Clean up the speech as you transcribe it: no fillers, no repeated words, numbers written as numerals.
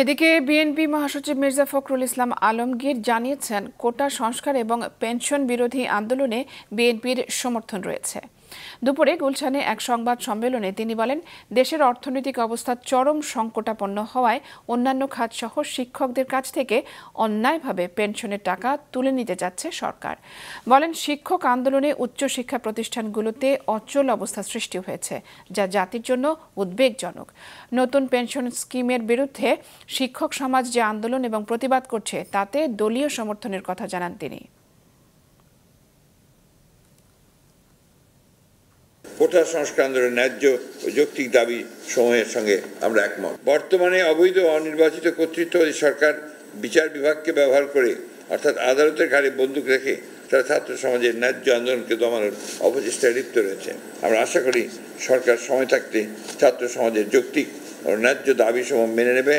এদিকে বিএনপি মহাসচিব মির্জা ফখরুল ইসলাম আলমগীর জানিয়েছেন, কোটা সংস্কার এবং পেনশন বিরোধী আন্দোলনে বিএনপির সমর্থন রয়েছে। দুপুরে গুলশানে এক সংবাদ সম্মেলনে তিনি বলেন, দেশের অর্থনৈতিক অবস্থা চরম সংকটাপন্ন হওয়ায় অন্যান্য খাতসহ শিক্ষকদের কাছ থেকে অন্যায়ভাবে পেনশনের টাকা তুলে নিতে যাচ্ছে সরকার। বলেন, শিক্ষক আন্দোলনে উচ্চশিক্ষা প্রতিষ্ঠানগুলোতে অচল অবস্থা সৃষ্টি হয়েছে, যা জাতির জন্য উদ্বেগজনক। নতুন পেনশন স্কিমের বিরুদ্ধে শিক্ষক সমাজ যে আন্দোলন এবং প্রতিবাদ করছে, তাতে দলীয় সমর্থনের কথা জানান তিনি। কোটা সংস্কার আন্দোলনের ন্যায্য ও যৌক্তিক দাবি সমূহের সঙ্গে আমরা একমত। বর্তমানে অবৈধ অনির্বাচিত কর্তৃত্ববাদী সরকার বিচার বিভাগকে ব্যবহার করে, অর্থাৎ আদালতের ঘাড়ে বন্দুক রেখে তারা ছাত্র সমাজের ন্যায্য আন্দোলনকে দমানোর অপচেষ্টায় লিপ্ত রয়েছে। আমরা আশা করি সরকার সময় থাকতে ছাত্র সমাজের যৌক্তিক ও ন্যায্য দাবি সমূহ মেনে নেবে।